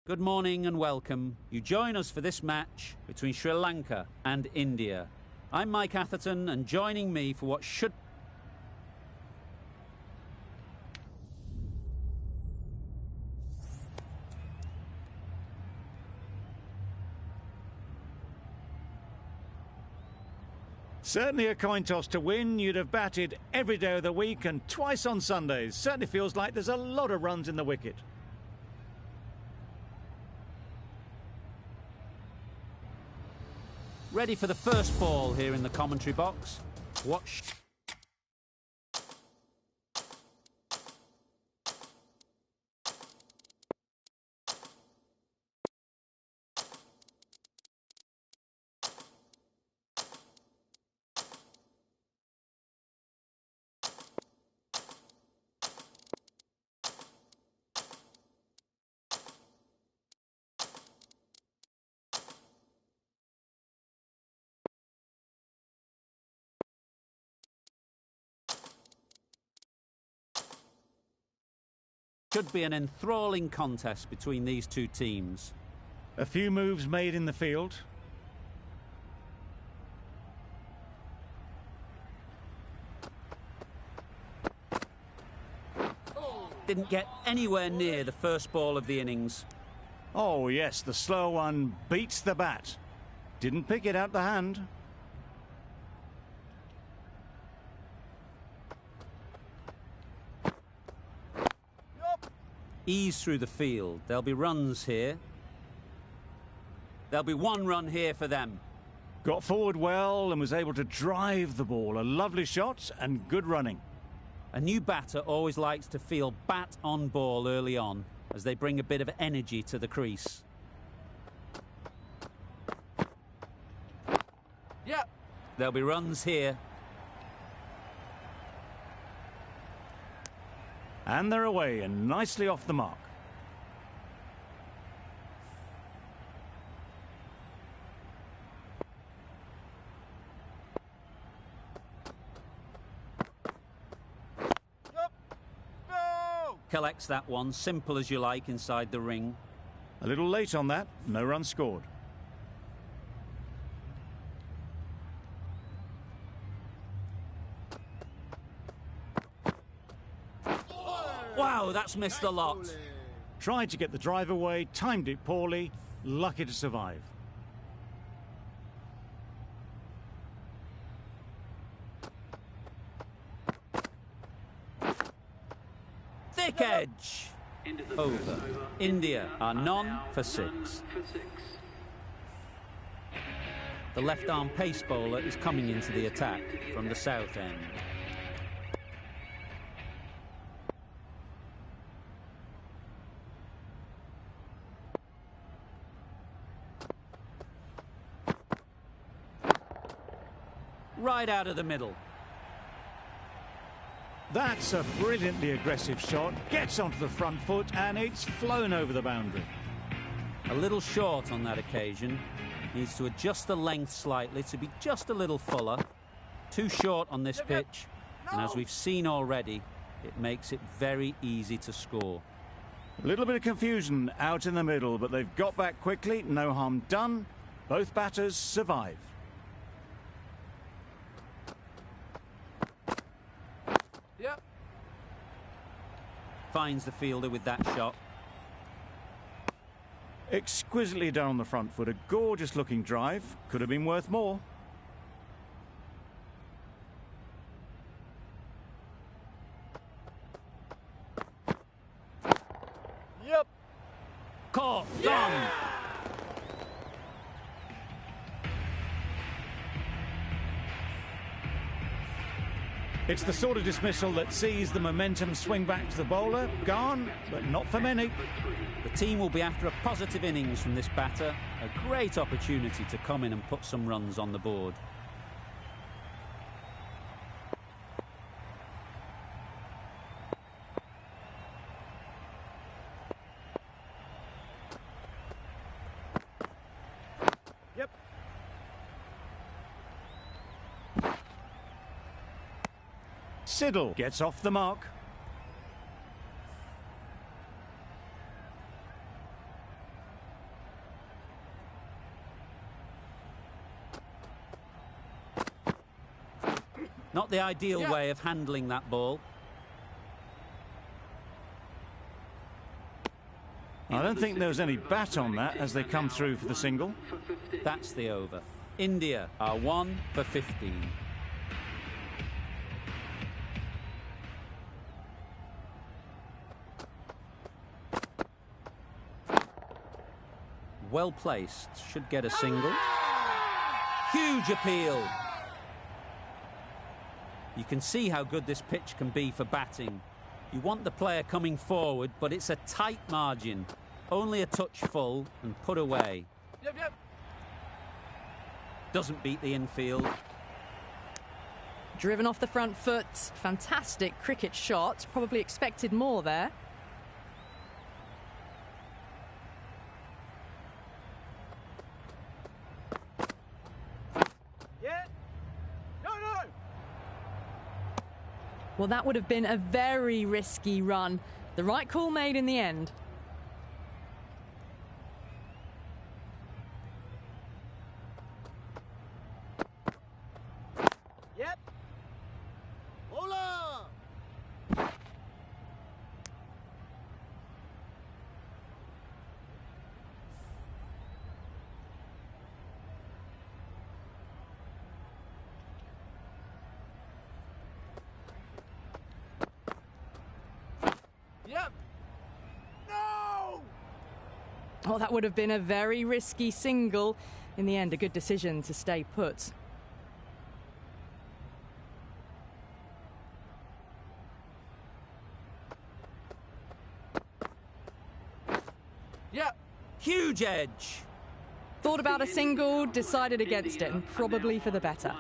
Good morning and welcome. You join us for this match between Sri Lanka and India. I'm Mike Atherton, and joining me for what should... Certainly a coin toss to win. You'd have batted every day of the week and twice on Sundays. Certainly feels like there's a lot of runs in the wicket. Ready for the first ball here in the commentary box. Watch. Should be an enthralling contest between these two teams. A few moves made in the field. Didn't get anywhere near the first ball of the innings. Oh yes, the slow one beats the bat. Didn't pick it out the hand. Ease through the field. There'll be runs here. There'll be one run here for them. Got forward well and was able to drive the ball. A lovely shot and good running. A new batter always likes to feel bat on ball early on, as they bring a bit of energy to the crease. Yeah. There'll be runs here. And they're away and nicely off the mark. Collects that one, simple as you like, inside the ring. A little late on that, no run scored. Wow, that's missed a lot. Tried to get the drive away, timed it poorly, lucky to survive. Thick edge. Over. India are none for 6. The left-arm pace bowler is coming into the attack from the south end. Right out of the middle. That's a brilliantly aggressive shot. Gets onto the front foot and it's flown over the boundary. A little short on that occasion. Needs to adjust the length slightly to be just a little fuller. Too short on this pitch. And as we've seen already, it makes it very easy to score. A little bit of confusion out in the middle, but they've got back quickly. No harm done. Both batters survive. Finds the fielder with that shot. Exquisitely done on the front foot. A gorgeous looking drive. Could have been worth more. Yep. Caught. Gone. It's the sort of dismissal that sees the momentum swing back to the bowler. Gone, but not for many. The team will be after a positive innings from this batter. A great opportunity to come in and put some runs on the board. Yep. Siddle gets off the mark. Not the ideal way of handling that ball. I don't think there was any bat on that as they come through for the single. That's the over. India are 1 for 15. Well placed, should get a single. Huge appeal. You can see how good this pitch can be for batting. You want the player coming forward, but it's a tight margin. Only a touch full and put away. Yep. Doesn't beat the infield. Driven off the front foot. Fantastic cricket shot. Probably expected more there. Yeah. No. Well, that would have been a very risky run. The right call made in the end. Yep. Hola. Yep. No! Oh, that would have been a very risky single. In the end, a good decision to stay put. Yep. Huge edge. Thought about a single, decided against it, and probably for the better.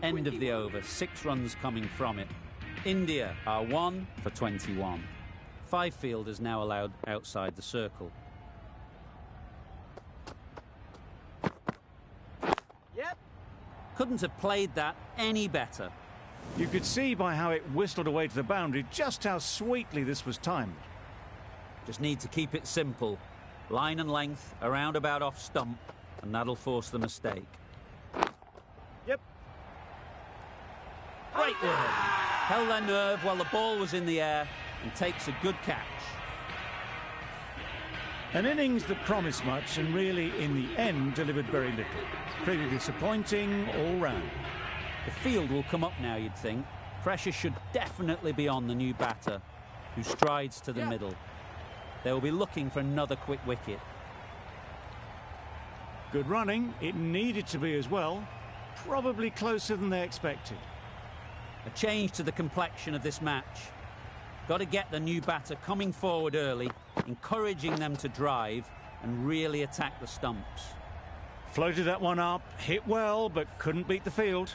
End of the over. 6 runs coming from it. India are 1 for 21. 5 fielders now allowed outside the circle. Yep. Couldn't have played that any better. You could see by how it whistled away to the boundary just how sweetly this was timed. Just need to keep it simple. Line and length, around about off stump, and that'll force the mistake. Yep. Great work. Held their nerve while the ball was in the air and takes a good catch. An innings that promised much and really, in the end, delivered very little. Pretty disappointing all round. The field will come up now, you'd think. Pressure should definitely be on the new batter, who strides to the middle. They will be looking for another quick wicket. Good running. It needed to be as well. Probably closer than they expected. A change to the complexion of this match. Got to get the new batter coming forward early, encouraging them to drive and really attack the stumps. Floated that one up, hit well, but couldn't beat the field.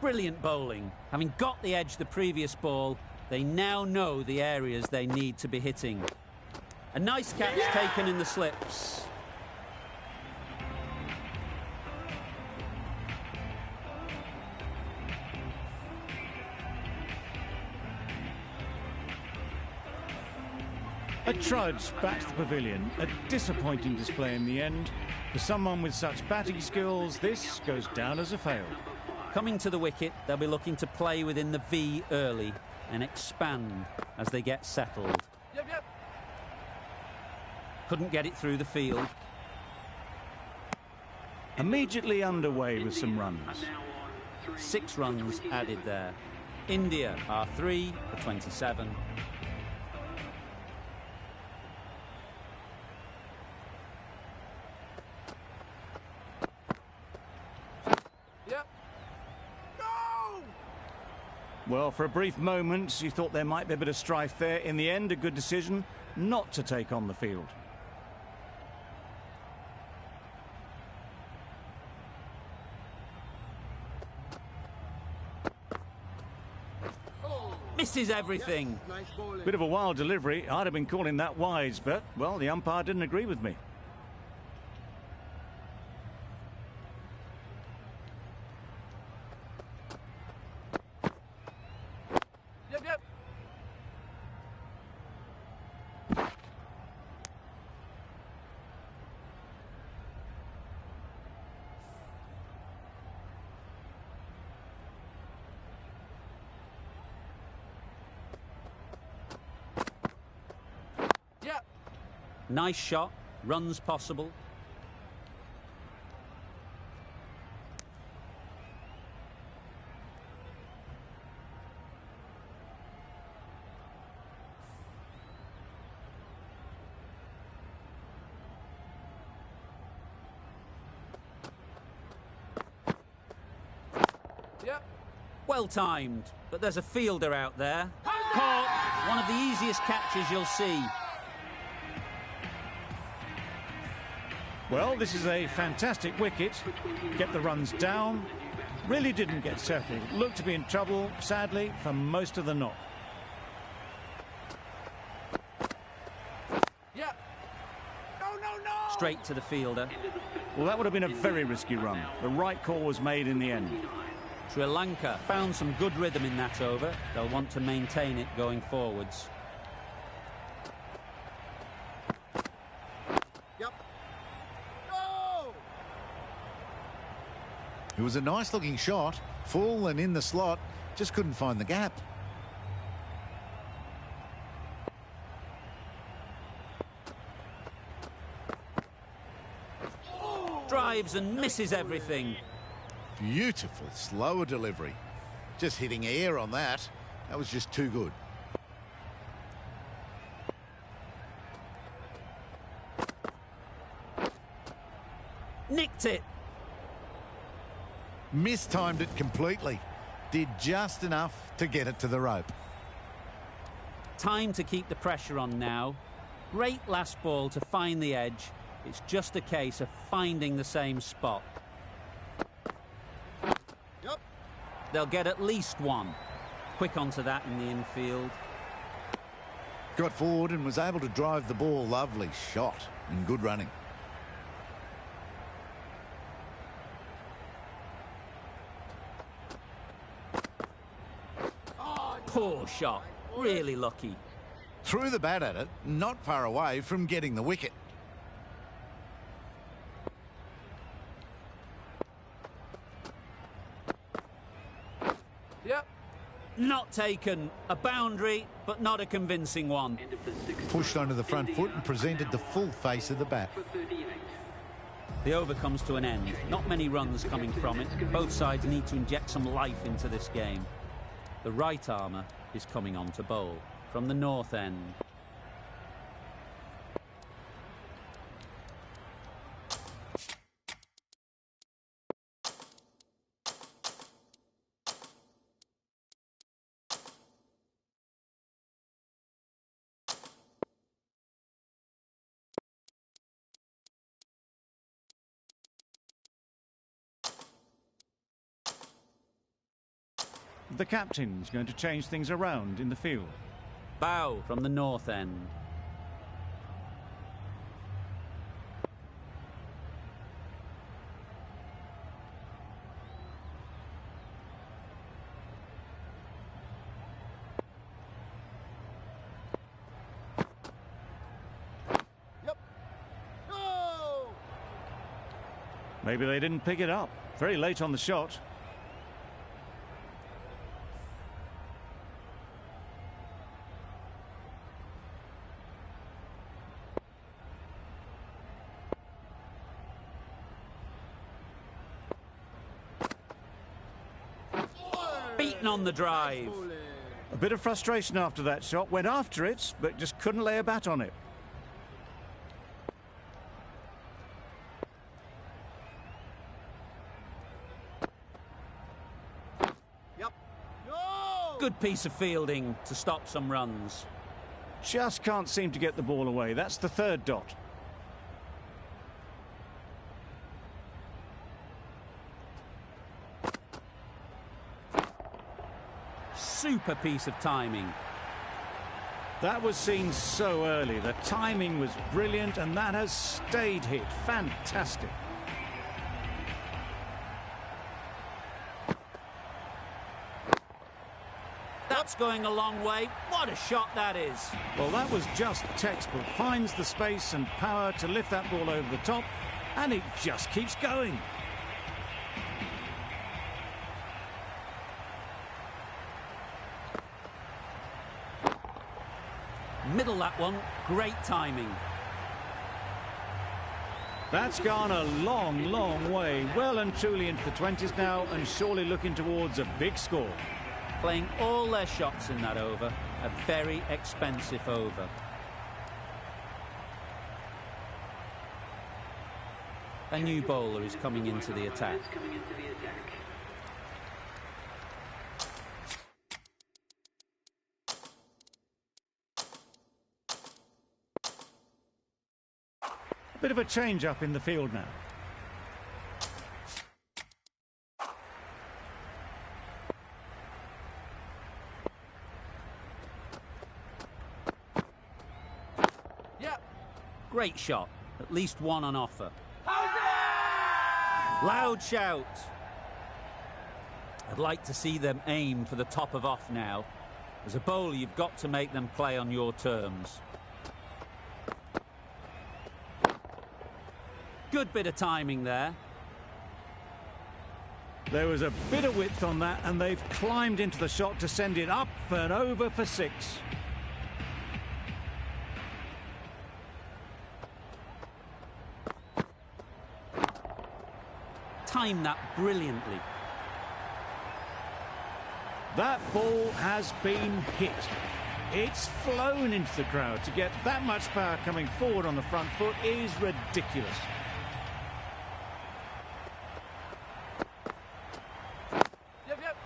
Brilliant bowling. Having got the edge the previous ball, they now know the areas they need to be hitting. A nice catch taken in the slips. A trudge back to the pavilion. A disappointing display in the end. For someone with such batting skills, this goes down as a fail. Coming to the wicket, they'll be looking to play within the V early and expand as they get settled. Yep. Couldn't get it through the field. Immediately underway with some runs. 6 runs added there. India are 3 for 27. Yep. No! Well, for a brief moment, you thought there might be a bit of strife there. In the end, a good decision not to take on the field. Misses everything. Nice bowling. Bit of a wild delivery. I'd have been calling that wise, but, well, the umpire didn't agree with me. Yep. Nice shot, runs possible. Yep. Well timed, but there's a fielder out there. Caught, one of the easiest catches you'll see. Well, this is a fantastic wicket. Get the runs down. Really didn't get settled. Looked to be in trouble, sadly, for most of the knock. Yep. No. Straight to the fielder. Well, that would have been a very risky run. The right call was made in the end. Sri Lanka found some good rhythm in that over. They'll want to maintain it going forwards. Yep. Go! It was a nice-looking shot, full and in the slot, just couldn't find the gap. Drives and misses everything. Beautiful, slower delivery. Just hitting air on that. That was just too good. Nicked it. Mistimed it completely. Did just enough to get it to the rope. Time to keep the pressure on now. Great last ball to find the edge. It's just a case of finding the same spot. Yep. They'll get at least one. Quick onto that in the infield. Got forward and was able to drive the ball. Lovely shot and good running. Poor shot. Really lucky. Threw the bat at it, not far away from getting the wicket. Yep. Not taken. A boundary, but not a convincing one. Pushed onto the front foot and presented the full face of the bat. The over comes to an end. Not many runs coming from it. Both sides need to inject some life into this game. The right armour is coming on to bowl from the north end. The captain's going to change things around in the field. Bow from the north end. Yep. Go! Maybe they didn't pick it up. Very late on the shot. Beaten on the drive. A bit of frustration after that shot. Went after it, but just couldn't lay a bat on it. Yep. Go! Good piece of fielding to stop some runs. Just can't seem to get the ball away. That's the third dot. Super piece of timing. That was seen so early. The timing was brilliant, and that has stayed hit. Fantastic. That's going a long way. What a shot that is. Well, that was just textbook. Finds the space and power to lift that ball over the top, and it just keeps going. Middle that one. Great timing. That's gone a long, long way. Well and truly into the 20s now, and surely looking towards a big score. Playing all their shots in that over. A very expensive over. A new bowler is coming into the attack. Bit of a change up in the field now. Yeah. Great shot. At least one on offer. Loud shout. I'd like to see them aim for the top of off now. As a bowler, you've got to make them play on your terms. Good bit of timing there. There was a bit of width on that, and they've climbed into the shot to send it up and over for 6. Timed that brilliantly. That ball has been hit. It's flown into the crowd. To get that much power coming forward on the front foot is ridiculous. Yep, yep.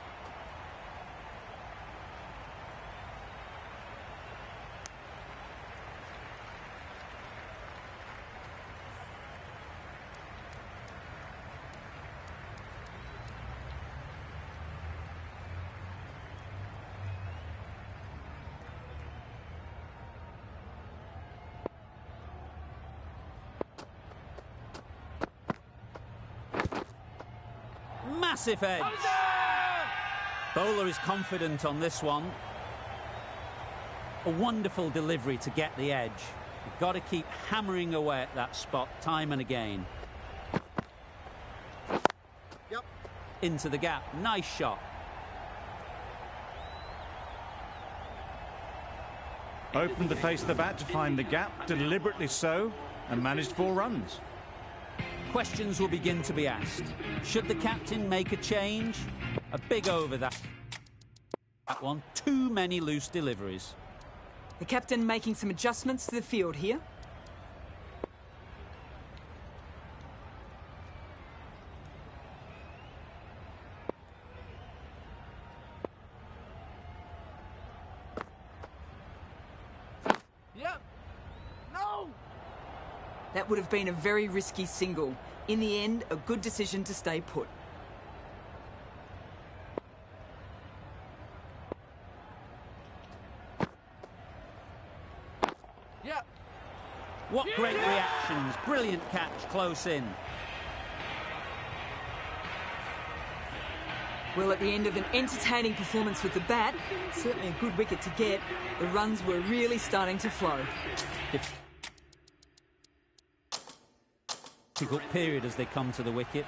Massive edge. Bowler is confident on this one. A wonderful delivery to get the edge. You've got to keep hammering away at that spot time and again. Yep. Into the gap. Nice shot. Opened the face of the bat to find the gap, deliberately so, and managed 4 runs. Questions will begin to be asked. Should the captain make a change? A big over that one. Too many loose deliveries. The captain making some adjustments to the field here. Yep. No! That would have been a very risky single. In the end, a good decision to stay put. Yep. What great reactions. Brilliant catch close in. Well, at the end of an entertaining performance with the bat, certainly a good wicket to get, the runs were really starting to flow. Difficult period as they come to the wicket.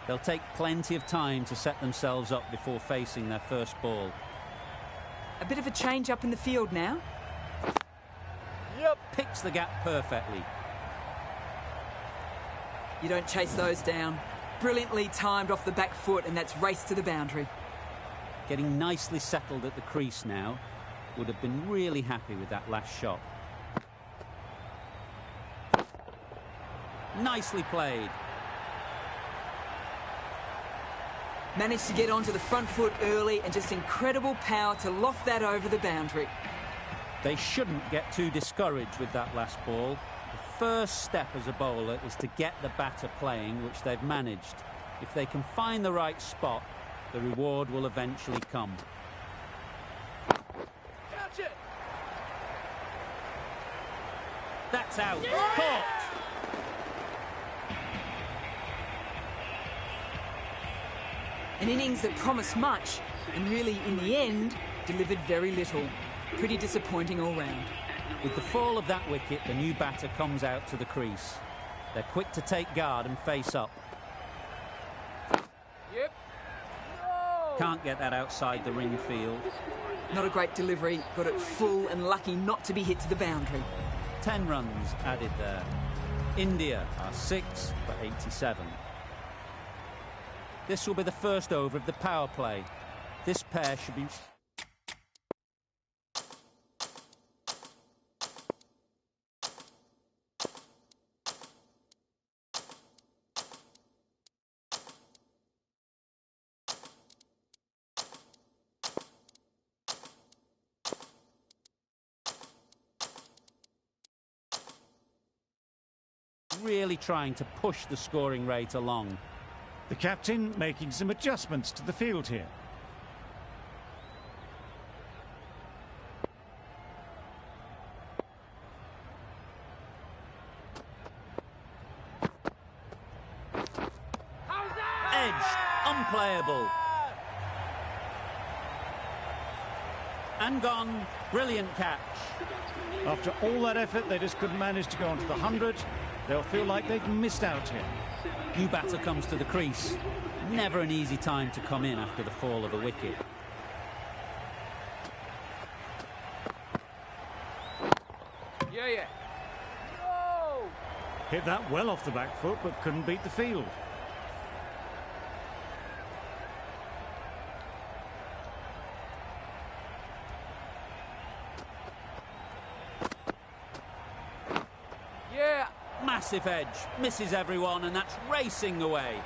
They'll take plenty of time to set themselves up before facing their first ball. A bit of a change up in the field now. Yep. Picks the gap perfectly. You don't chase those down. Brilliantly timed off the back foot, and that's race to the boundary. Getting nicely settled at the crease now. Would have been really happy with that last shot. Nicely played. Managed to get onto the front foot early, and just incredible power to loft that over the boundary. They shouldn't get too discouraged with that last ball. The first step as a bowler is to get the batter playing, which they've managed. If they can find the right spot, the reward will eventually come. Catch it! That's out. Caught. An innings that promised much, and really, in the end, delivered very little. Pretty disappointing all round. With the fall of that wicket, the new batter comes out to the crease. They're quick to take guard and face up. Yep. No! Can't get that outside the ring field. Not a great delivery, got it full and lucky not to be hit to the boundary. 10 runs added there. India are 6 for 87. This will be the first over of the power play. This pair should be... really trying to push the scoring rate along. The captain making some adjustments to the field here. Edged, unplayable. And gone, brilliant catch. After all that effort, they just couldn't manage to go onto the 100. They'll feel like they've missed out here. New batter comes to the crease. Never an easy time to come in after the fall of a wicket. Yeah. No! Hit that well off the back foot, but couldn't beat the field. Yeah! Massive edge, misses everyone, and that's racing away.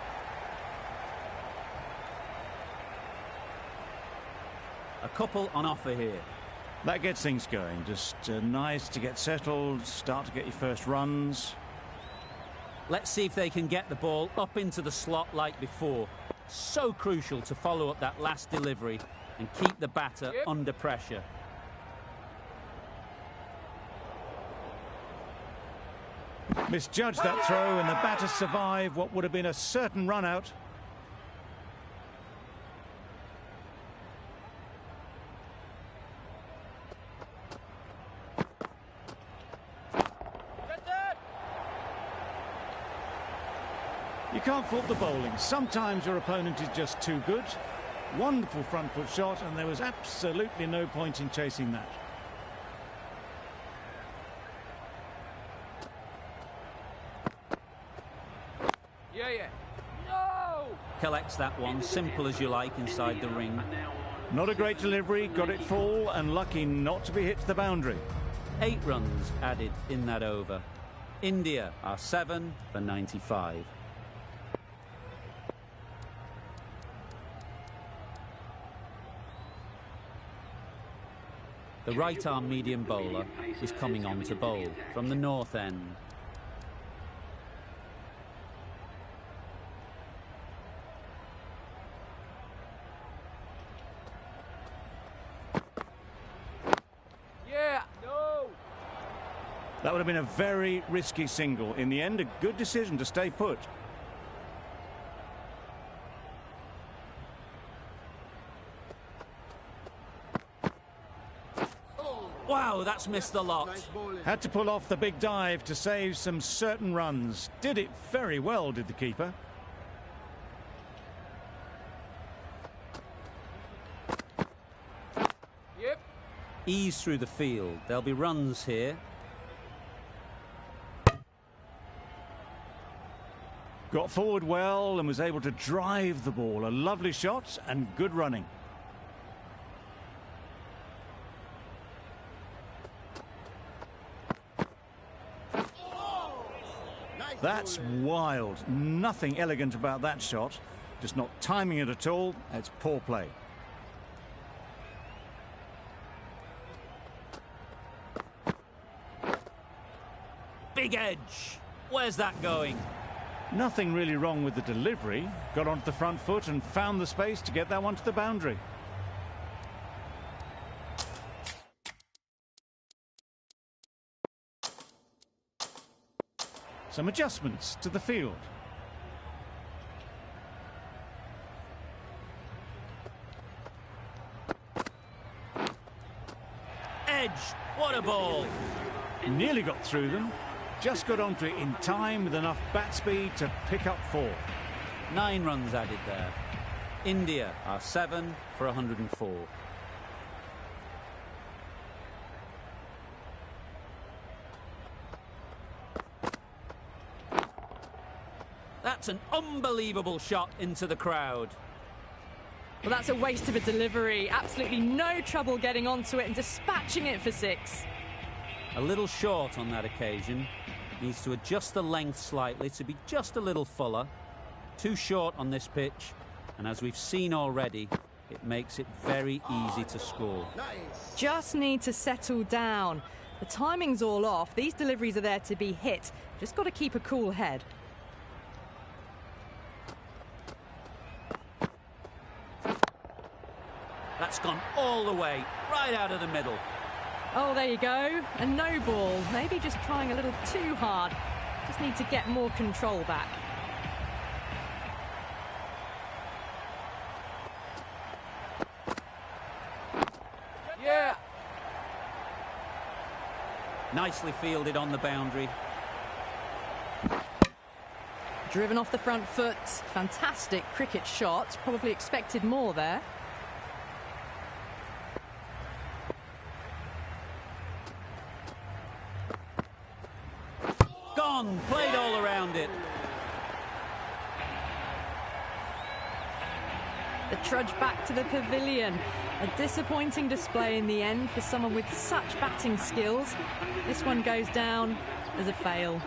A couple on offer here. That gets things going. Just nice to get settled, start to get your first runs. Let's see if they can get the ball up into the slot like before. So crucial to follow up that last delivery and keep the batter under pressure. Misjudged that throw, and the batter survived what would have been a certain run out. Get that! You can't fault the bowling. Sometimes your opponent is just too good. Wonderful front foot shot, and there was absolutely no point in chasing that. Yeah. No! Collects that one, simple as you like, inside the ring. Not a great delivery, got it full, and lucky not to be hit to the boundary. 8 runs added in that over. India are 7 for 95. The right-arm medium bowler is coming on to bowl from the north end. Yeah! No! That would have been a very risky single. In the end, a good decision to stay put. Wow, that's missed the lot. Had to pull off the big dive to save some certain runs. Did it very well, did the keeper. Yep. Ease through the field. There'll be runs here. Got forward well and was able to drive the ball. A lovely shot and good running. That's wild. Nothing elegant about that shot. Just not timing it at all. It's poor play. Big edge. Where's that going? Nothing really wrong with the delivery. Got onto the front foot and found the space to get that one to the boundary. Some adjustments to the field. Edge. What a ball. Nearly got through them. Just got onto it in time with enough bat speed to pick up 4. 9 runs added there. India are 7 for 104. That's an unbelievable shot into the crowd. Well, that's a waste of a delivery. Absolutely no trouble getting onto it and dispatching it for 6. A little short on that occasion. Needs to adjust the length slightly to be just a little fuller. Too short on this pitch. And as we've seen already, it makes it very easy to score. Just need to settle down. The timing's all off. These deliveries are there to be hit. Just got to keep a cool head. That's gone all the way, right out of the middle. Oh, there you go. A no ball. Maybe just trying a little too hard. Just need to get more control back. Yeah. Nicely fielded on the boundary. Driven off the front foot. Fantastic cricket shot. Probably expected more there. Gone, played all around it. The trudge back to the pavilion. A disappointing display in the end for someone with such batting skills. This one goes down as a fail.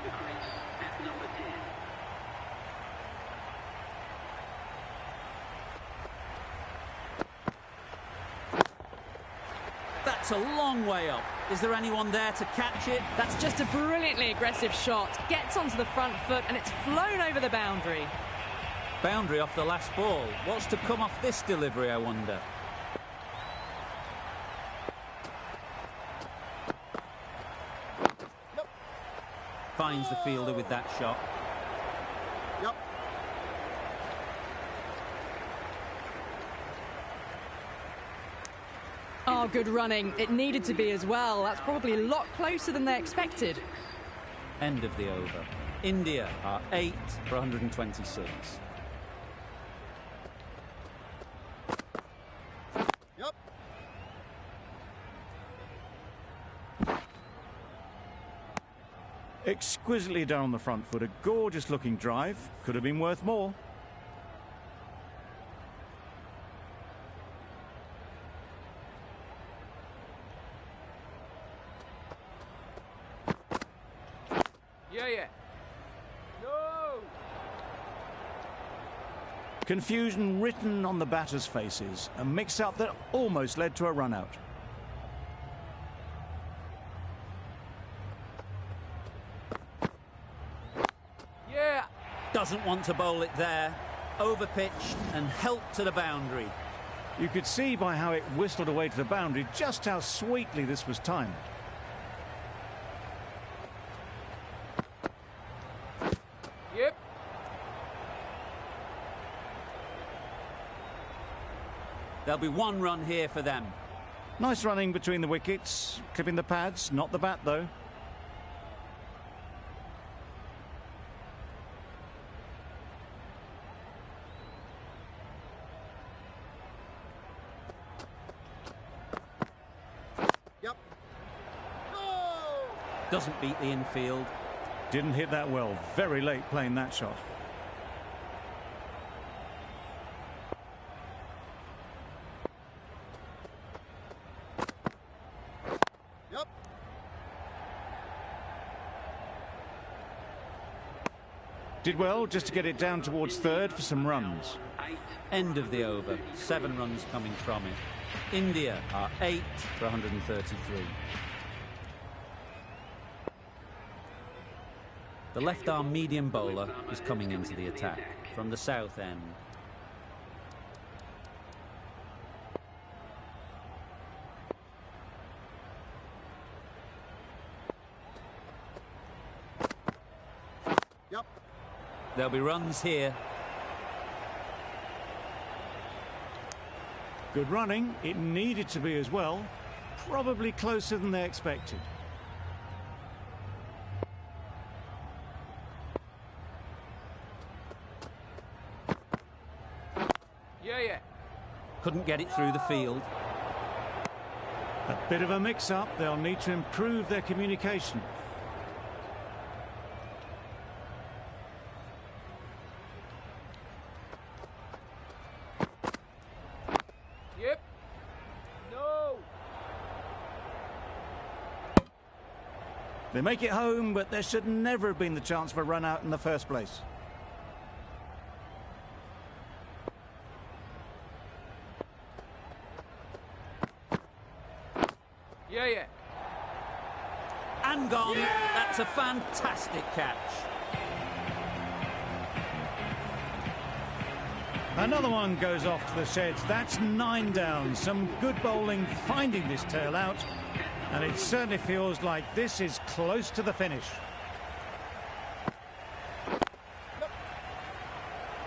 That's a long way up. Is there anyone there to catch it? That's just a brilliantly aggressive shot. Gets onto the front foot and it's flown over the boundary. Boundary off the last ball. What's to come off this delivery, I wonder? Finds the fielder with that shot. Oh, good running. It needed to be as well. That's probably a lot closer than they expected. End of the over. India are 8 for 126. Exquisitely done on the front foot. A gorgeous looking drive. Could have been worth more. Yeah. No. Confusion written on the batters' faces. A mix-up that almost led to a run-out. Yeah. Doesn't want to bowl it there. Overpitched and helped to the boundary. You could see by how it whistled away to the boundary just how sweetly this was timed. Yep. There'll be one run here for them. Nice running between the wickets. Clipping the pads, not the bat though. Doesn't beat the infield. Didn't hit that well. Very late playing that shot. Did well just to get it down towards third for some runs. End of the over. 7 runs coming from it. India are 8 for 133. The left-arm medium bowler is coming into the attack from the south end. There'll be runs here. Good running. It needed to be as well. Probably closer than they expected. Yeah. Couldn't get it through the field. A bit of a mix-up. They'll need to improve their communication. They make it home, but there should never have been the chance for a run out in the first place. Yeah, yeah. And gone. Yeah! That's a fantastic catch. Another one goes off to the sheds. That's 9 down. Some good bowling finding this tail out. And it certainly feels like this is close to the finish.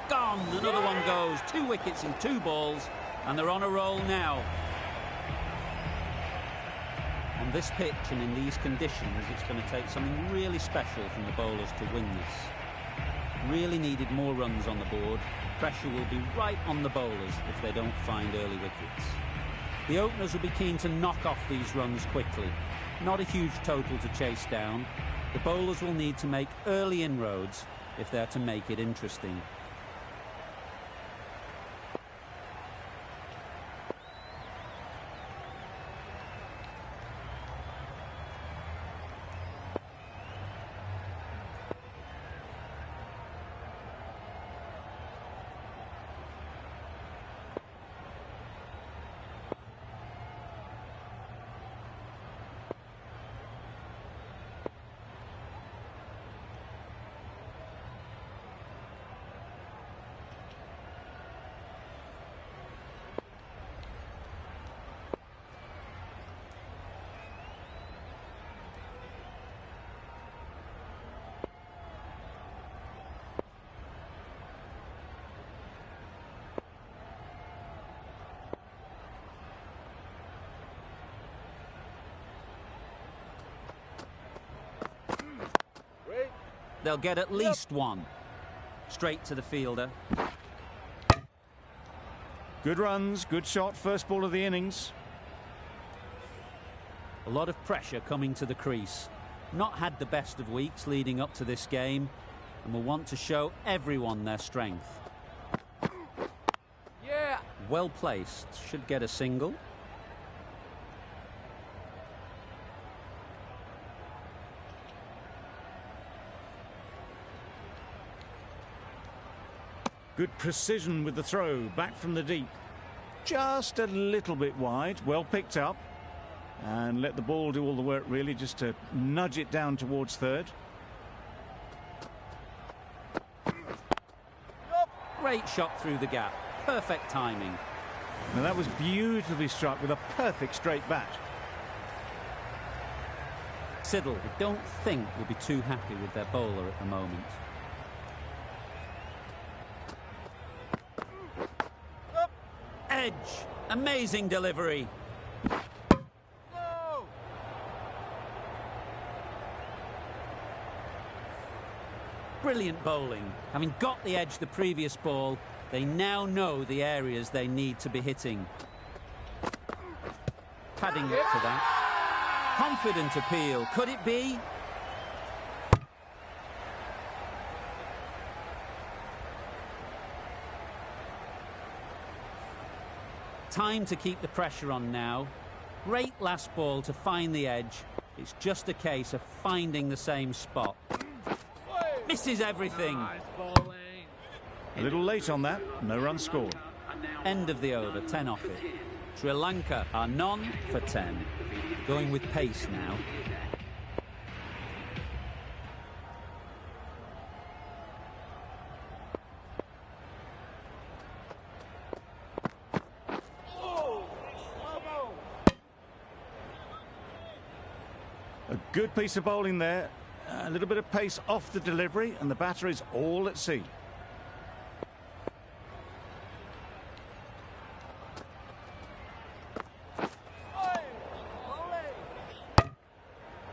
Gone. Another one goes. 2 wickets in 2 balls. And they're on a roll now. On this pitch and in these conditions, it's going to take something really special from the bowlers to win this. Really needed more runs on the board. Pressure will be right on the bowlers if they don't find early wickets. The openers will be keen to knock off these runs quickly. Not a huge total to chase down. The bowlers will need to make early inroads if they're to make it interesting. They'll get at least one. Straight to the fielder. Good runs, good shot, first ball of the innings. A lot of pressure coming to the crease. Not had the best of weeks leading up to this game, and will want to show everyone their strength. Yeah. Well placed. Should get a single. Good precision with the throw, back from the deep. Just a little bit wide, well picked up. And let the ball do all the work really, just to nudge it down towards third. Great shot through the gap. Perfect timing. Now that was beautifully struck with a perfect straight bat. Siddle, I don't think, will be too happy with their bowler at the moment. Edge. Amazing delivery. No. Brilliant bowling. Having got the edge the previous ball, they now know the areas they need to be hitting. Padding up to that. Confident appeal. Could it be? Time to keep the pressure on now. Great last ball to find the edge. It's just a case of finding the same spot. Misses everything. Nice bowling. A little late on that, no run scored. End of the over, 10 off it. Sri Lanka are none for 10. Going with pace now. A good piece of bowling there. A little bit of pace off the delivery, and the batter is all at sea.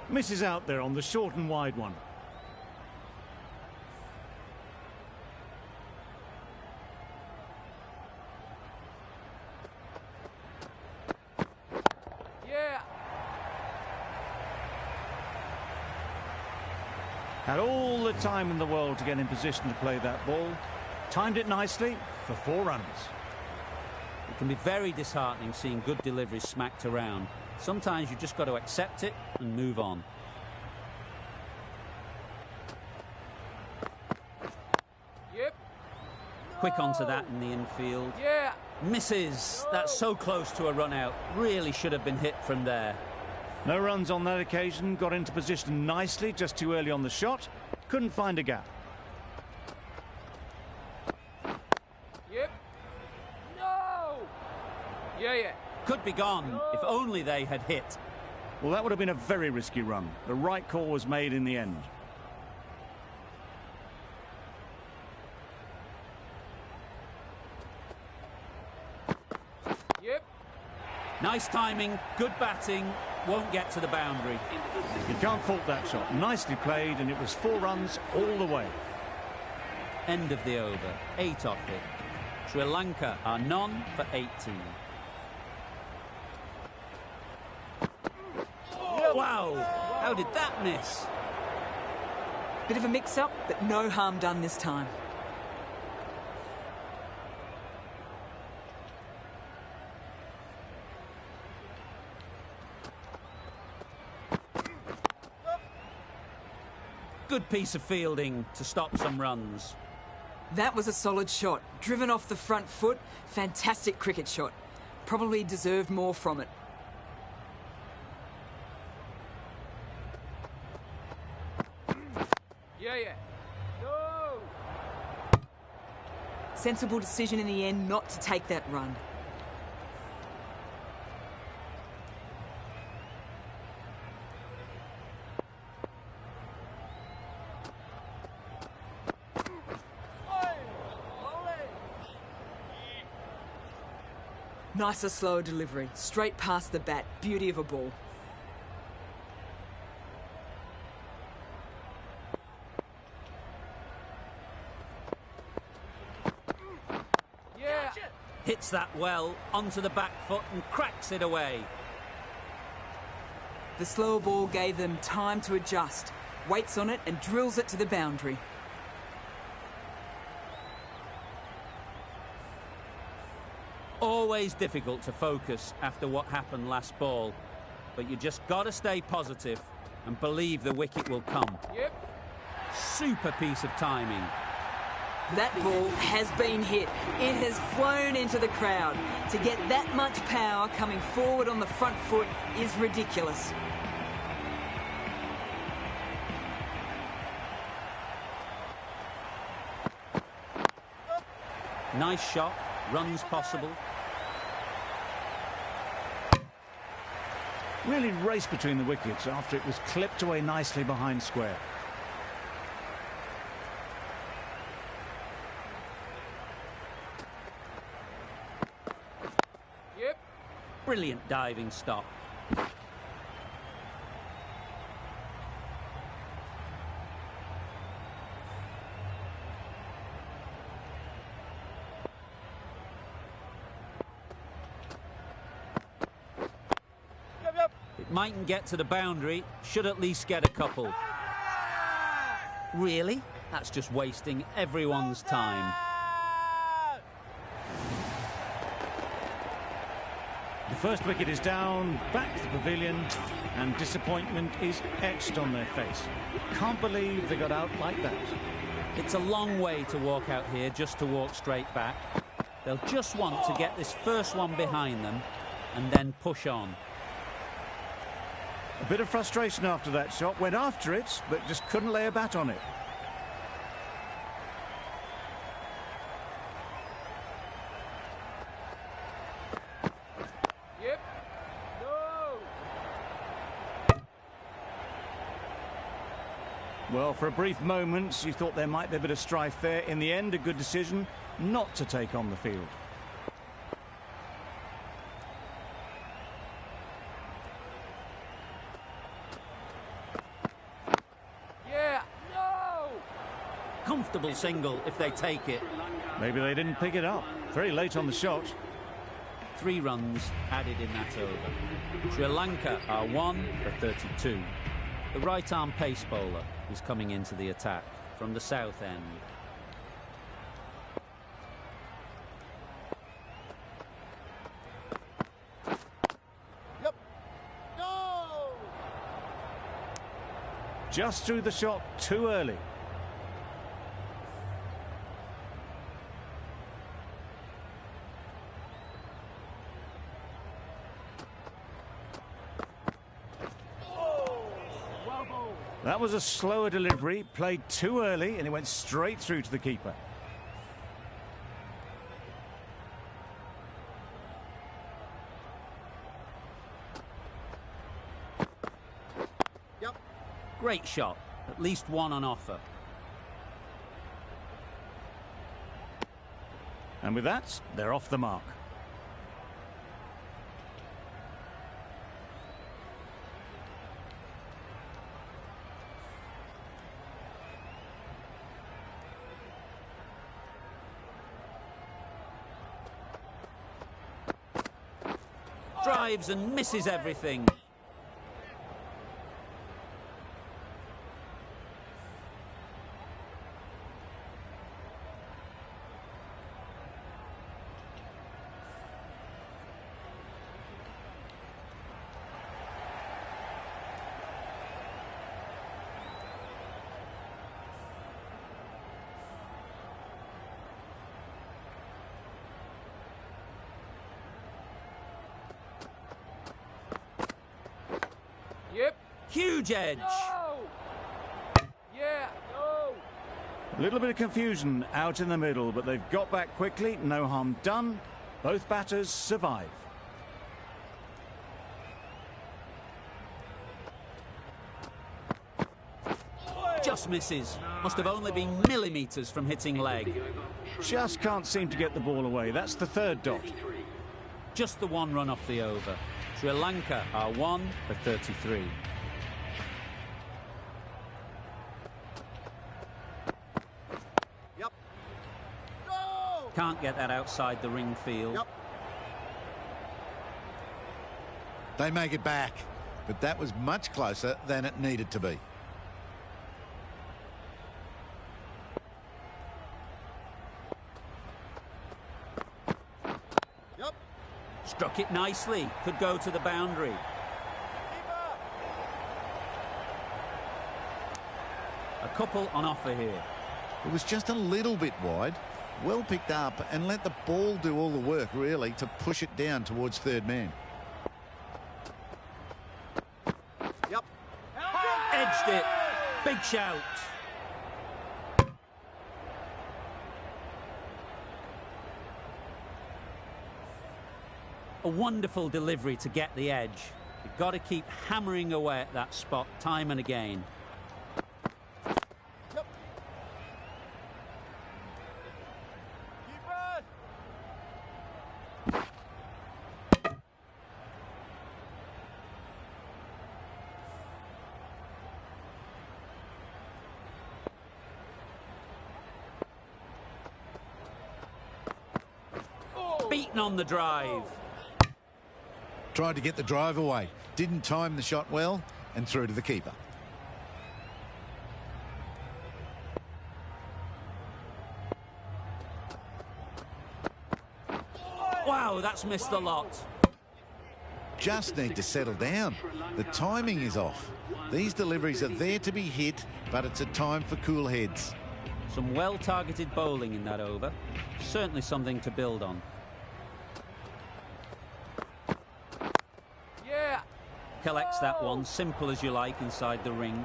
Misses out there on the short and wide one. Yeah. Had all the time in the world to get in position to play that ball. Timed it nicely for 4 runs. It can be very disheartening seeing good deliveries smacked around. Sometimes you just got to accept it and move on. quick onto that in the infield. Yeah. Misses. That's so close to a run out. Really should have been hit from there. No runs on that occasion. Got into position nicely, just too early on the shot. Couldn't find a gap. Yep. No. Yeah. Could be gone if only they had hit. Well, that would have been a very risky run. The right call was made in the end. Yep. Nice timing, good batting, won't get to the boundary. You can't fault that shot. Nicely played, and it was 4 runs all the way. End of the over, 8 off it. Sri Lanka are none for 18. Wow, how did that miss? Bit of a mix-up, but no harm done this time. Good piece of fielding to stop some runs. That was a solid shot. Driven off the front foot. Fantastic cricket shot. Probably deserved more from it. Yeah. No. Sensible decision in the end not to take that run. Nicer, slower delivery. Straight past the bat. Beauty of a ball. Yeah. Hits that well, onto the back foot and cracks it away. The slower ball gave them time to adjust. Waits on it and drills it to the boundary. Always difficult to focus after what happened last ball, but you just got to stay positive and believe the wicket will come. Yep. Super piece of timing. That ball has been hit. It has flown into the crowd. To get that much power coming forward on the front foot is ridiculous. Nice shot, runs possible. Really raced between the wickets after it was clipped away nicely behind square. Yep. Brilliant diving stop. It mightn't get to the boundary, should at least get a couple. Really? That's just wasting everyone's time. The first wicket is down, back to the pavilion, and disappointment is etched on their face. Can't believe they got out like that. It's a long way to walk out here just to walk straight back. They'll just want to get this first one behind them and then push on. A bit of frustration after that shot. Went after it, but just couldn't lay a bat on it. Yep. No. Well, for a brief moment, you thought there might be a bit of strife there. In the end, a good decision not to take on the field. Yeah. No. Comfortable single if they take it. Maybe they didn't pick it up. Very late on the shot. 3 runs added in that over. Sri Lanka are 1 for 32. The right-arm pace bowler is coming into the attack from the south end. Yep. No! Just threw the shot too early. That was a slower delivery, played too early, and it went straight through to the keeper. Great shot. At least one on offer. And with that, they're off the mark. Drives and misses everything. Yep. Huge edge. No! Yeah, no! A little bit of confusion out in the middle, but they've got back quickly. No harm done. Both batters survive. Just misses. Must have only been millimetres from hitting leg. Just can't seem to get the ball away. That's the third dot. Just the one run off the over. Sri Lanka are 1 for 33. Yep. No! Can't get that outside the ring field. Yep. They make it back, but that was much closer than it needed to be. Struck it nicely. Could go to the boundary. A couple on offer here. It was just a little bit wide. Well picked up and let the ball do all the work, really, to push it down towards third man. Yep. Edged it. Big shout. A wonderful delivery to get the edge. You've got to keep hammering away at that spot time and again. Yep. Keep on! Beaten on the drive. Tried to get the drive away. Didn't time the shot well and through to the keeper. Wow, that's missed the lot. Just need to settle down. The timing is off. These deliveries are there to be hit, but it's a time for cool heads. Some well-targeted bowling in that over. Certainly something to build on. Yeah! Collects that one, simple as you like, inside the ring.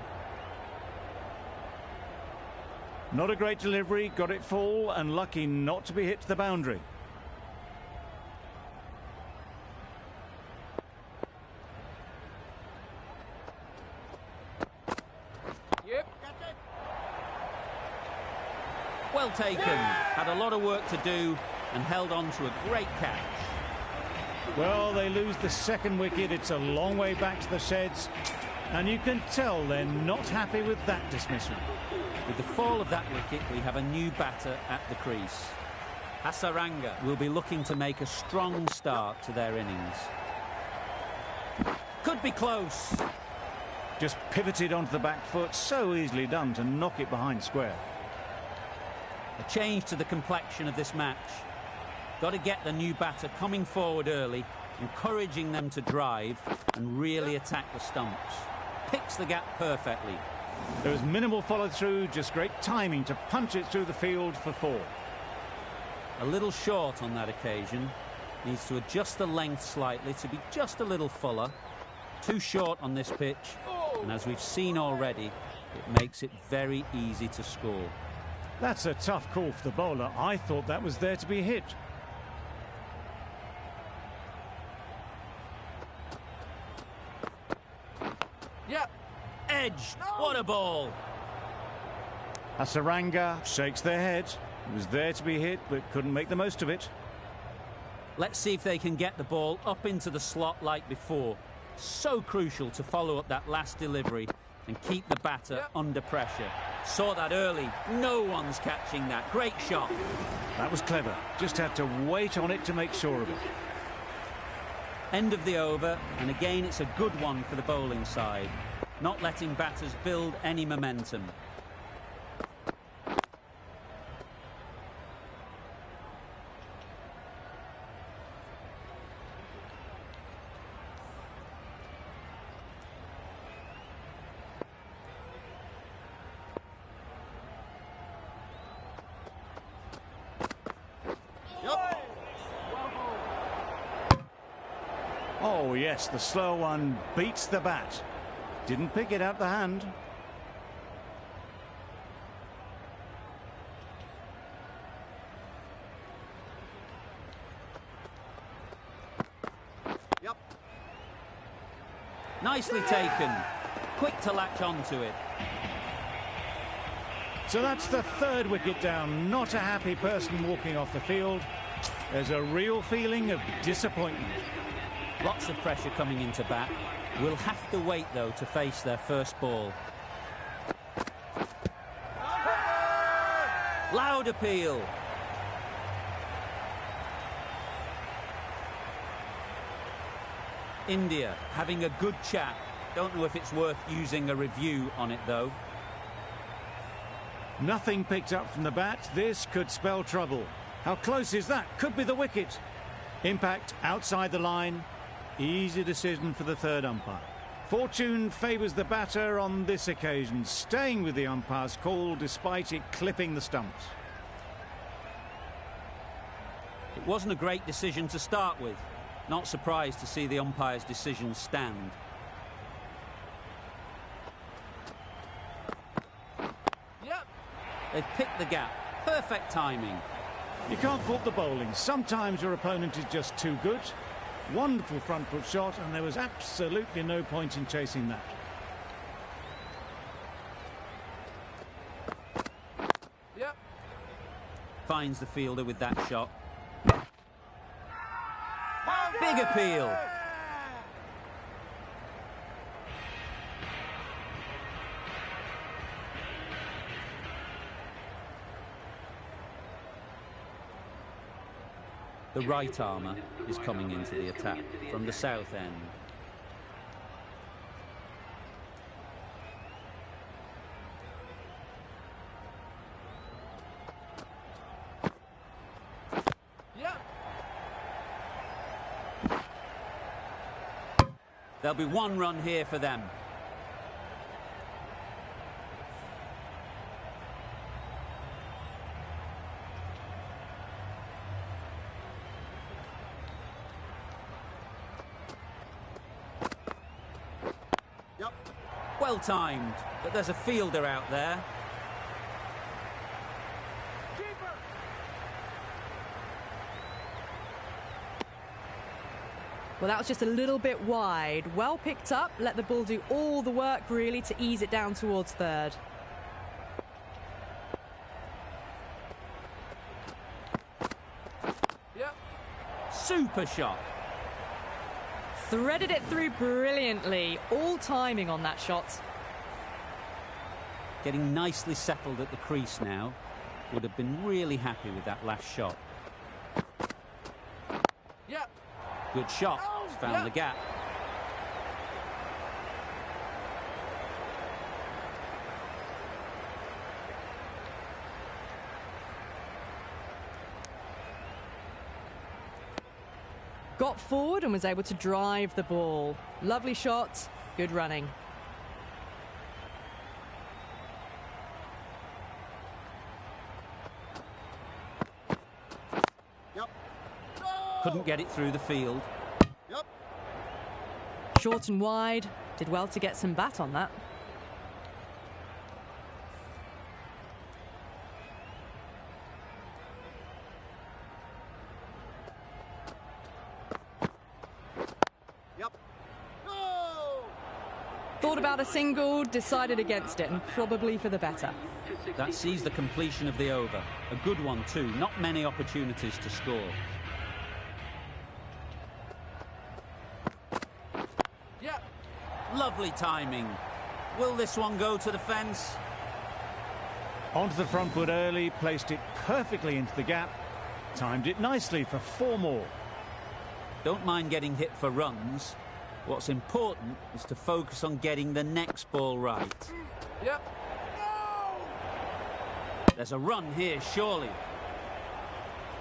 Not a great delivery, got it full and lucky not to be hit to the boundary. Yep. Well taken. Had a lot of work to do and held on to a great catch. Well, they lose the second wicket. It's a long way back to the sheds, and you can tell they're not happy with that dismissal. With the fall of that wicket, we have a new batter at the crease. Hasaranga will be looking to make a strong start to their innings. Could be close. Just pivoted onto the back foot, so easily done to knock it behind square. A change to the complexion of this match. Got to get the new batter coming forward early, encouraging them to drive and really attack the stumps. Picks the gap perfectly. There was minimal follow-through, just great timing to punch it through the field for 4. A little short on that occasion. Needs to adjust the length slightly to be just a little fuller. Too short on this pitch, and as we've seen already, It makes it very easy to score. That's a tough call for the bowler. I thought that was there to be hit. Yep. Edge! What a ball! Hasaranga shakes their head. It was there to be hit, but couldn't make the most of it. Let's see if they can get the ball up into the slot like before. So crucial to follow up that last delivery and keep the batter under pressure. Saw that early. No one's catching that. Great shot. That was clever. Just had to wait on it to make sure of it. End of the over, and again it's a good one for the bowling side. Not letting batters build any momentum. Oh, yes, the slow one beats the bat. Didn't pick it out the hand. Yep. Nicely taken. Quick to latch onto it. So that's the third wicket down. Not a happy person walking off the field. There's a real feeling of disappointment. Lots of pressure coming into bat. Will have to wait, though, to face their first ball. Loud appeal. India having a good chat. Don't know if it's worth using a review on it, though. Nothing picked up from the bat. This could spell trouble. How close is that? Could be the wicket. Impact outside the line. Easy decision for the third umpire. Fortune favours the batter on this occasion, staying with the umpire's call despite it clipping the stumps. It wasn't a great decision to start with. Not surprised to see the umpire's decision stand. Yep. They've picked the gap. Perfect timing. You can't fault the bowling. Sometimes your opponent is just too good. Wonderful front foot shot, and there was absolutely no point in chasing that. Yep. Finds the fielder with that shot. Big appeal. The right armour is coming into the attack from the south end. Yep. There'll be one run here for them. Yep. Well timed, but there's a fielder out there. Keeper. Well, that was just a little bit wide. Well picked up, let the ball do all the work, really, to ease it down towards third. Yep. Super shot. Threaded it through brilliantly. All timing on that shot. Getting nicely settled at the crease now. Would have been really happy with that last shot. Yep. Good shot. He's found the gap. Got forward and was able to drive the ball. Lovely shot, good running. Yep. Couldn't get it through the field. Yep. Short and wide, did well to get some bat on that. Thought about a single, decided against it, and probably for the better. That sees the completion of the over. A good one too, not many opportunities to score. Yeah. Lovely timing. Will this one go to the fence? Onto the front foot early, placed it perfectly into the gap, timed it nicely for 4 more. Don't mind getting hit for runs. What's important is to focus on getting the next ball right. Yep. No! There's a run here, surely.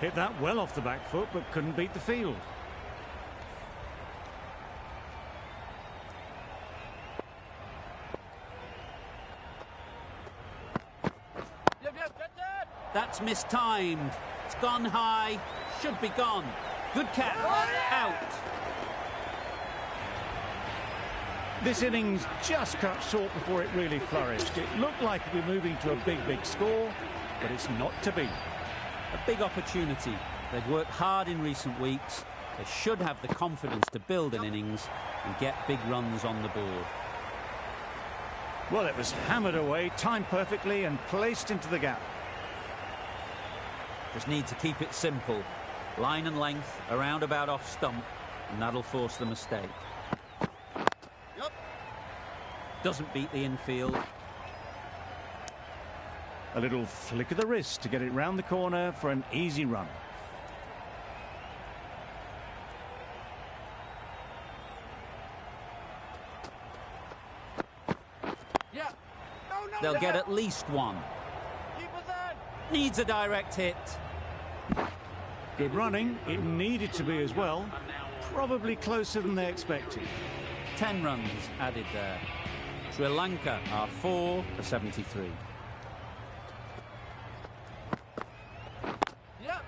Hit that well off the back foot, but couldn't beat the field. Yep, get that! That's mistimed. It's gone high. Should be gone. Good catch. Out. This innings just cut short before it really flourished. It looked like it would be moving to a big score, but it's not to be. A big opportunity. They've worked hard in recent weeks. They should have the confidence to build an innings and get big runs on the board. Well, it was hammered away, timed perfectly and placed into the gap. Just need to keep it simple. Line and length, around about off stump, and that'll force the mistake. Yep. Doesn't beat the infield. A little flick of the wrist to get it round the corner for an easy run. Yeah. No, They'll get yeah. at least one. Keep it in. Needs a direct hit. Good running. It needed to be as well. Probably closer than they expected. 10 runs added there. Sri Lanka are 4 for 73. Yep.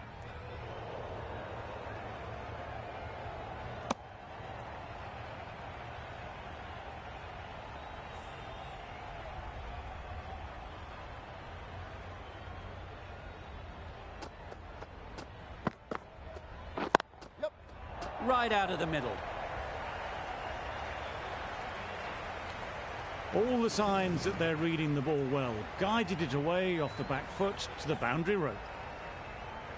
Right out of the middle. All the signs that they're reading the ball well. Guided it away off the back foot to the boundary rope.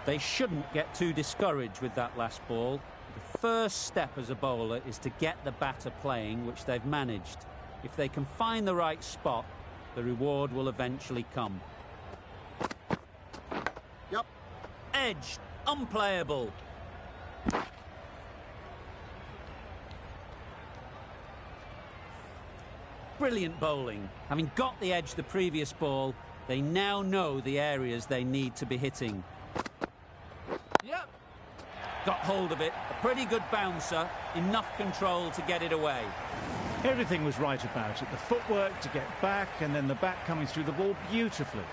They shouldn't get too discouraged with that last ball. The first step as a bowler is to get the batter playing, which they've managed. If they can find the right spot, the reward will eventually come. Yep. Edged, unplayable. Brilliant bowling. Having got the edge the previous ball, they now know the areas they need to be hitting. Yep. Got hold of it. A pretty good bouncer. Enough control to get it away. Everything was right about it. The footwork to get back and then the bat coming through the ball beautifully.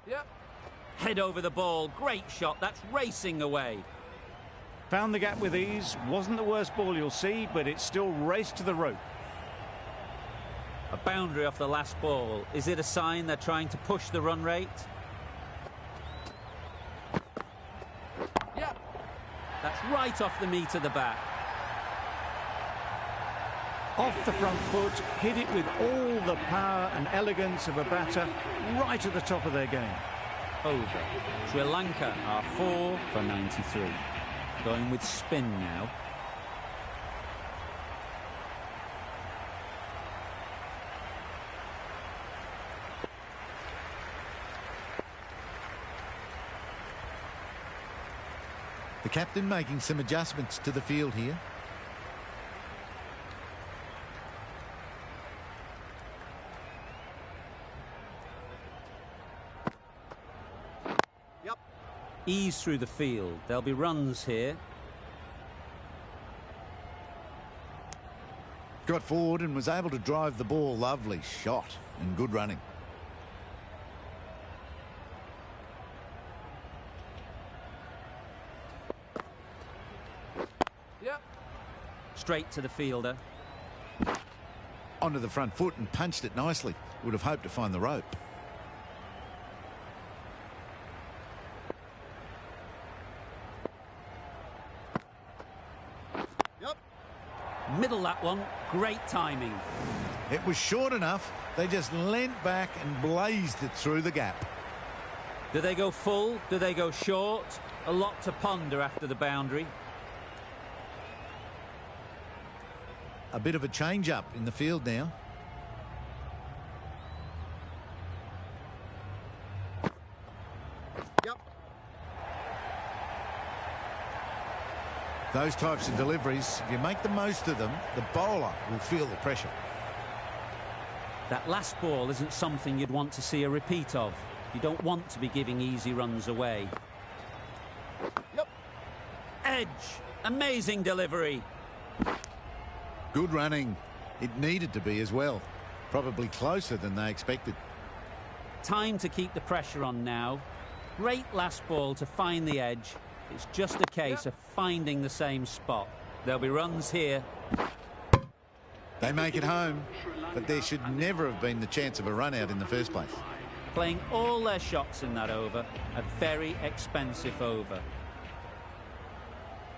Yep. Head over the ball. Great shot. That's racing away. Found the gap with ease. Wasn't the worst ball you'll see, but it still raced to the rope. A boundary off the last ball. Is it a sign they're trying to push the run rate? Yep. That's right off the meat of the bat. Off the front foot, hit it with all the power and elegance of a batter right at the top of their game. Over. Sri Lanka are 4 for 93. Going with spin now. The captain making some adjustments to the field here. Yep. Ease through the field. There'll be runs here. Got forward and was able to drive the ball. Lovely shot and good running. Yep. Straight to the fielder. Onto the front foot and punched it nicely. Would have hoped to find the rope. Middle that one. Great timing. It was short enough. They just leant back and blazed it through the gap. Do they go full? Do they go short? A lot to ponder after the boundary. A bit of a change-up in the field now. Yep. Those types of deliveries, if you make the most of them, the bowler will feel the pressure. That last ball isn't something you'd want to see a repeat of. You don't want to be giving easy runs away. Yep. Edge. Amazing delivery. Good running. It needed to be as well. Probably closer than they expected. Time to keep the pressure on now. Great last ball to find the edge. It's just a case of finding the same spot. There'll be runs here. They make it home, but there should never have been the chance of a run out in the first place. Playing all their shots in that over. A very expensive over.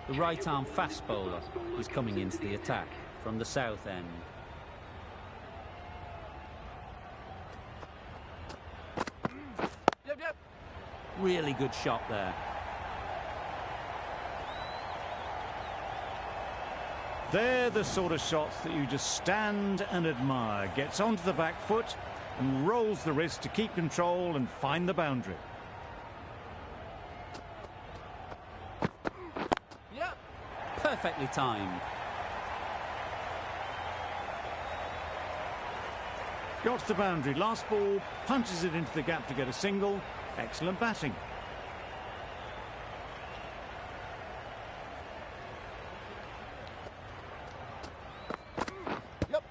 The right-arm fast bowler is coming into the attack from the south end. Yep. Really good shot there. They're the sort of shots that you just stand and admire. Gets onto the back foot and rolls the wrist to keep control and find the boundary. Yep. Perfectly timed. Got to the boundary. Last ball, punches it into the gap to get a single. Excellent batting. Yep.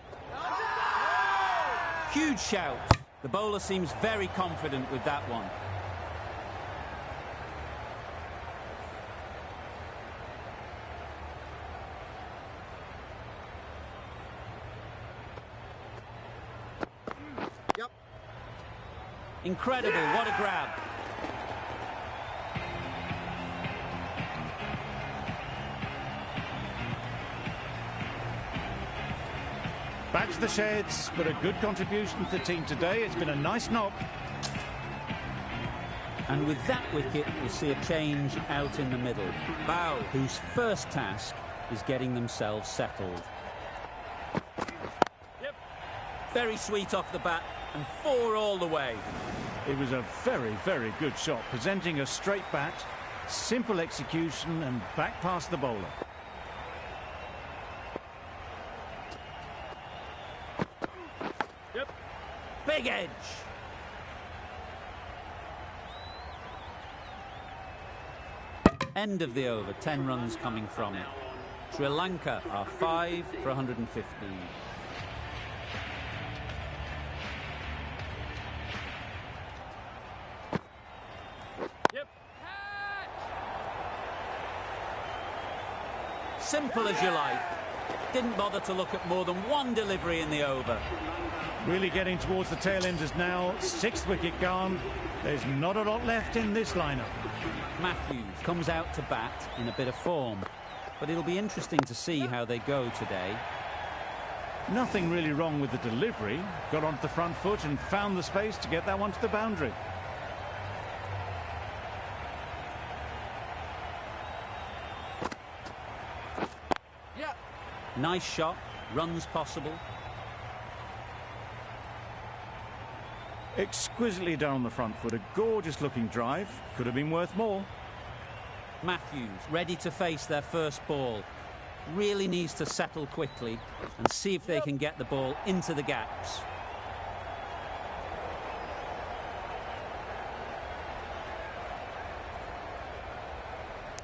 Huge shout. The bowler seems very confident with that one. Yep. Incredible, what a grab. Back to the sheds, but a good contribution to the team today. It's been a nice knock. And with that wicket, we'll see a change out in the middle. Bow, whose first task is getting themselves settled. Yep. Very sweet off the bat, and 4 all the way. It was a very, very good shot, presenting a straight bat, simple execution and back past the bowler. Yep. Big edge. End of the over, 10 runs coming from it. Sri Lanka are 5 for 115. Yep. Simple as you like. Didn't bother to look at more than one delivery in the over. Really getting towards the tail enders now. 6th wicket gone. There's not a lot left in this lineup. Matthews comes out to bat in a bit of form, but it'll be interesting to see how they go today. Nothing really wrong with the delivery. Got onto the front foot and found the space to get that one to the boundary. Yep. Nice shot, runs possible. Exquisitely done on the front foot. A gorgeous looking drive. Could have been worth more. Matthews ready to face their first ball. Really needs to settle quickly and see if they can get the ball into the gaps.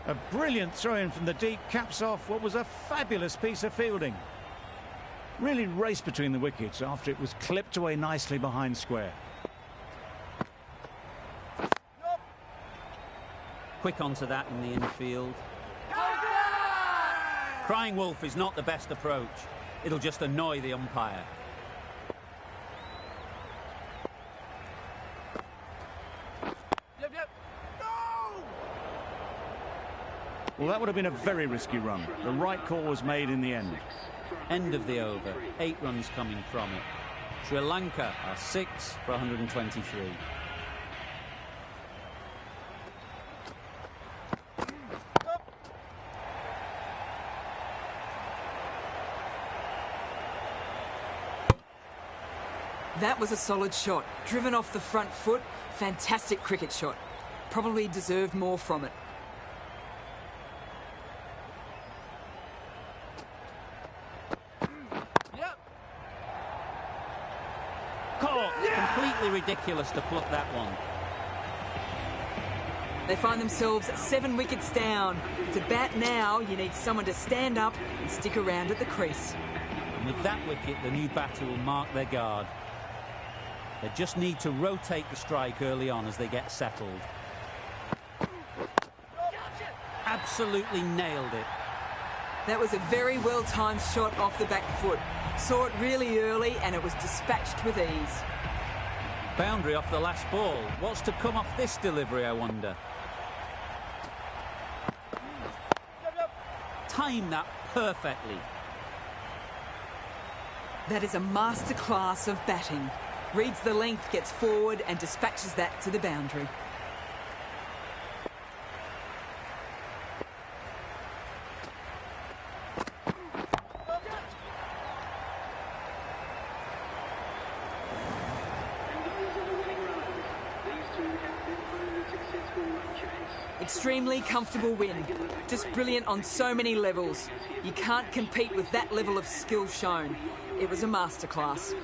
A brilliant throw-in from the deep caps off what was a fabulous piece of fielding. Really raced between the wickets after it was clipped away nicely behind square. Quick onto that in the infield. Crying wolf is not the best approach. It'll just annoy the umpire. Yep. No! Well, that would have been a very risky run. The right call was made in the end. End of the over. 8 runs coming from it. Sri Lanka are 6 for 123. That was a solid shot. Driven off the front foot. Fantastic cricket shot. Probably deserved more from it. Yep. Caught! Completely ridiculous to pluck that one. They find themselves 7 wickets down. To bat now, you need someone to stand up and stick around at the crease. And with that wicket, the new batter will mark their guard. They just need to rotate the strike early on as they get settled. Absolutely nailed it. That was a very well-timed shot off the back foot. Saw it really early and it was dispatched with ease. Boundary off the last ball. What's to come off this delivery, I wonder? Time that perfectly. That is a masterclass of batting. Reads the length, gets forward and dispatches that to the boundary. Extremely comfortable win. Just brilliant on so many levels. You can't compete with that level of skill shown. It was a masterclass.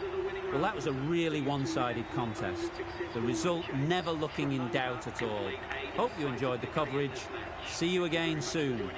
Well, that was a really one-sided contest. The result never looking in doubt at all. Hope you enjoyed the coverage. See you again soon.